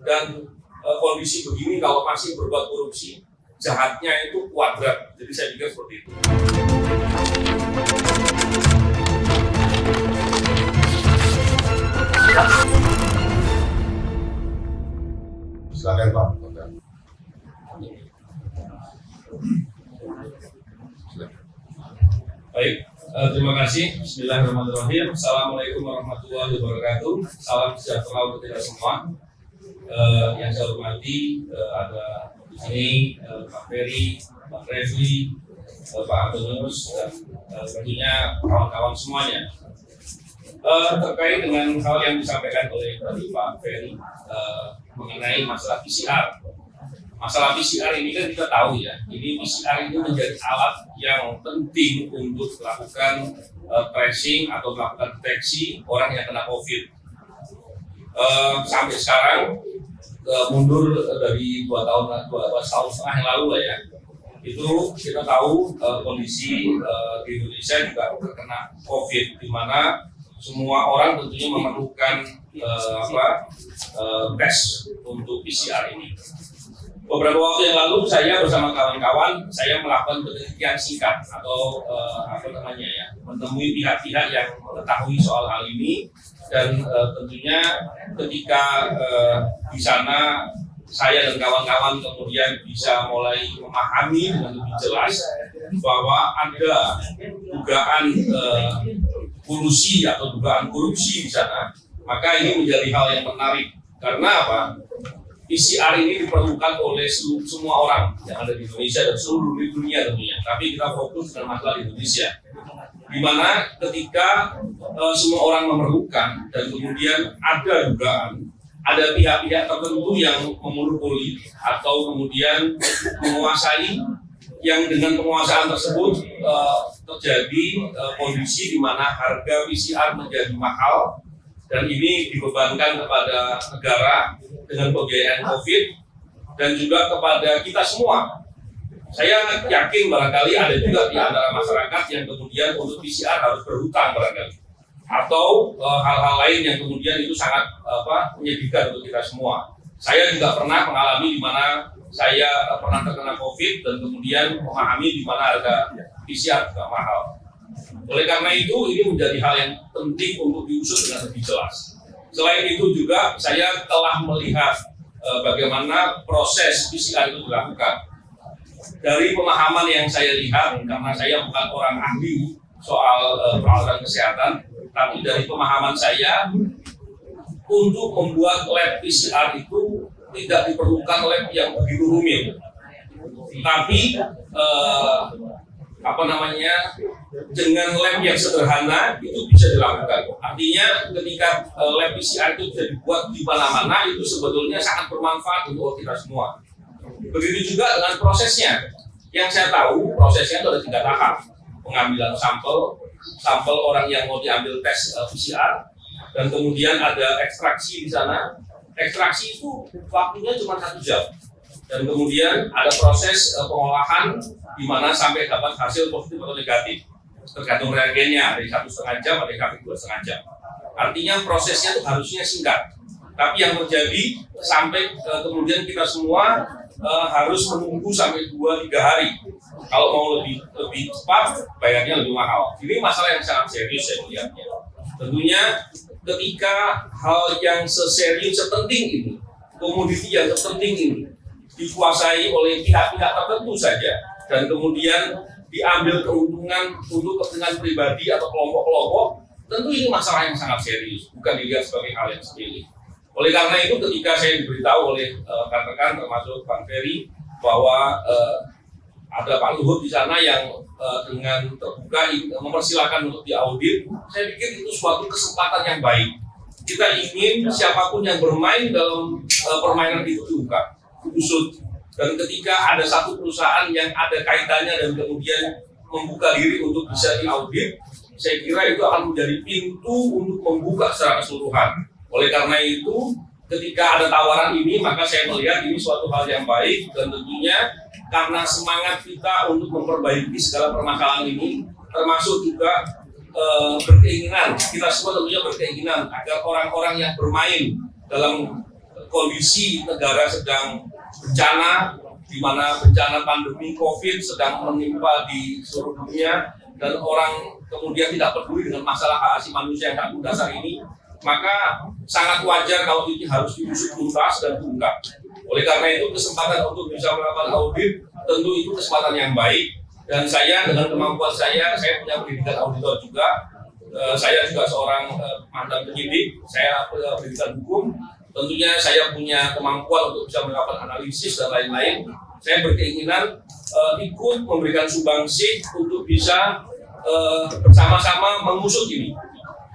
dan kondisi begini kalau masih berbuat korupsi, jahatnya itu kuadrat. Jadi saya pikir seperti itu. Silakan Pak. Baik, terima kasih. Bismillahirrahmanirrahim. Assalamualaikum warahmatullahi wabarakatuh. Salam sejahtera untuk kita semua. Yang saya hormati ada di sini Pak Ferry, Pak Refli, Pak Antonius, dan tentunya kawan-kawan semuanya. Terkait dengan hal yang disampaikan oleh Pak Ferry mengenai masalah PCR. Masalah PCR ini kan kita tahu ya, ini PCR itu menjadi alat yang penting untuk melakukan tracing atau melakukan deteksi orang yang kena COVID. Sampai sekarang mundur dari 2 tahun setengah yang lalu lah ya, itu kita tahu kondisi di Indonesia juga terkena COVID, di mana semua orang tentunya memerlukan tes untuk PCR ini. Beberapa waktu yang lalu saya bersama kawan-kawan saya melakukan penelitian singkat atau menemui pihak-pihak yang mengetahui soal hal ini, dan tentunya ketika di sana saya dan kawan-kawan kemudian bisa mulai memahami dengan lebih jelas bahwa ada dugaan kolusi atau dugaan korupsi di sana, maka ini menjadi hal yang menarik. Karena apa? PCR ini diperlukan oleh semua orang yang ada di Indonesia dan seluruh dunia tentunya. Tapi kita fokus dengan masalah di Indonesia, di mana ketika semua orang memerlukan dan kemudian ada dugaan, ada pihak-pihak tertentu yang memonopoli atau kemudian menguasai, yang dengan penguasaan tersebut terjadi kondisi di mana harga PCR menjadi mahal, dan ini dibebankan kepada negara dengan pembiayaan COVID dan juga kepada kita semua. Saya yakin barangkali ada juga di antara masyarakat yang kemudian untuk PCR harus berhutang barangkali, atau hal-hal lain yang kemudian itu sangat menyedihkan untuk kita semua. Saya juga pernah mengalami di mana saya pernah terkena COVID dan kemudian memahami di mana harga PCR juga mahal. Oleh karena itu, ini menjadi hal yang penting untuk diusut dengan lebih jelas. Selain itu juga, saya telah melihat bagaimana proses PCR itu dilakukan. Dari pemahaman yang saya lihat, karena saya bukan orang ahli soal peralatan kesehatan, tapi dari pemahaman saya, untuk membuat lab PCR itu tidak diperlukan lab yang begitu rumit. Tapi dengan lab yang sederhana itu bisa dilakukan. Artinya ketika lab PCR itu bisa dibuat di mana-mana, itu sebetulnya sangat bermanfaat untuk kita semua. Begitu juga dengan prosesnya. Yang saya tahu prosesnya itu ada 3 tahap. Pengambilan sampel orang yang mau diambil tes PCR, dan kemudian ada ekstraksi di sana. Ekstraksi itu waktunya cuma 1 jam. Dan kemudian ada proses pengolahan di mana sampai dapat hasil positif atau negatif, tergantung reagennya, dari 1,5 jam atau sampai 2,5 jam. Artinya prosesnya itu harusnya singkat, tapi yang terjadi sampai kemudian kita semua harus menunggu sampai 2-3 hari. Kalau mau lebih cepat, bayarnya lebih mahal. Ini masalah yang sangat serius saya melihatnya. Tentunya ketika hal yang seserius, sepenting ini, komoditi yang sepenting ini dikuasai oleh pihak-pihak tertentu saja, dan kemudian diambil keuntungan untuk kepentingan pribadi atau kelompok-kelompok, tentu ini masalah yang sangat serius, bukan dilihat sebagai hal yang sepele. Oleh karena itu, ketika saya diberitahu oleh rekan-rekan termasuk Bang Ferry bahwa ada Pak Luhut di sana yang dengan terbuka mempersilahkan untuk diaudit, saya pikir itu suatu kesempatan yang baik. Kita ingin siapapun yang bermain dalam permainan itu diungkap, diusut. Dan ketika ada satu perusahaan yang ada kaitannya dan kemudian membuka diri untuk bisa diaudit, saya kira itu akan menjadi pintu untuk membuka secara keseluruhan. Oleh karena itu, ketika ada tawaran ini, maka saya melihat ini suatu hal yang baik, dan tentunya karena semangat kita untuk memperbaiki segala permasalahan ini, termasuk juga berkeinginan, kita semua tentunya berkeinginan agar orang-orang yang bermain dalam kondisi negara sedang bencana, di mana bencana pandemi COVID sedang menimpa di seluruh dunia, dan orang kemudian tidak peduli dengan masalah hak asasi manusia yang sangat dasar ini, maka sangat wajar kalau ini harus diusut tuntas dan diungkap. Oleh karena itu, kesempatan untuk bisa melakukan audit tentu itu kesempatan yang baik, dan saya dengan kemampuan saya punya pendidikan auditor juga. Saya juga seorang mantan penyidik, saya pendidikan hukum. Tentunya saya punya kemampuan untuk bisa melakukan analisis dan lain-lain. Saya berkeinginan ikut memberikan sumbangsi untuk bisa bersama-sama mengusut ini.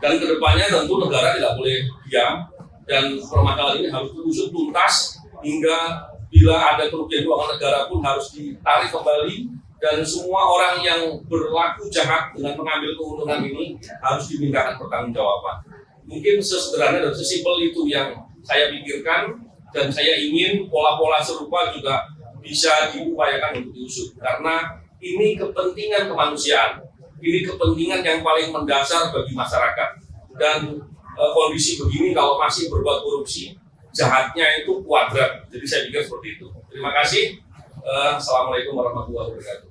Dan kedepannya tentu negara tidak boleh diam, dan permasalahan ini harus diusut tuntas hingga bila ada kerugian keuangan negara pun harus ditarik kembali, dan semua orang yang berlaku jahat dengan mengambil keuntungan ini harus dimintakan pertanggungjawaban. Mungkin sesederhana dan sesimpel itu yang saya pikirkan, dan saya ingin pola-pola serupa juga bisa diupayakan untuk diusut, karena ini kepentingan kemanusiaan, ini kepentingan yang paling mendasar bagi masyarakat. Dan kondisi begini kalau masih berbuat korupsi, jahatnya itu kuadrat. Jadi saya pikir seperti itu. Terima kasih. Assalamualaikum warahmatullahi wabarakatuh.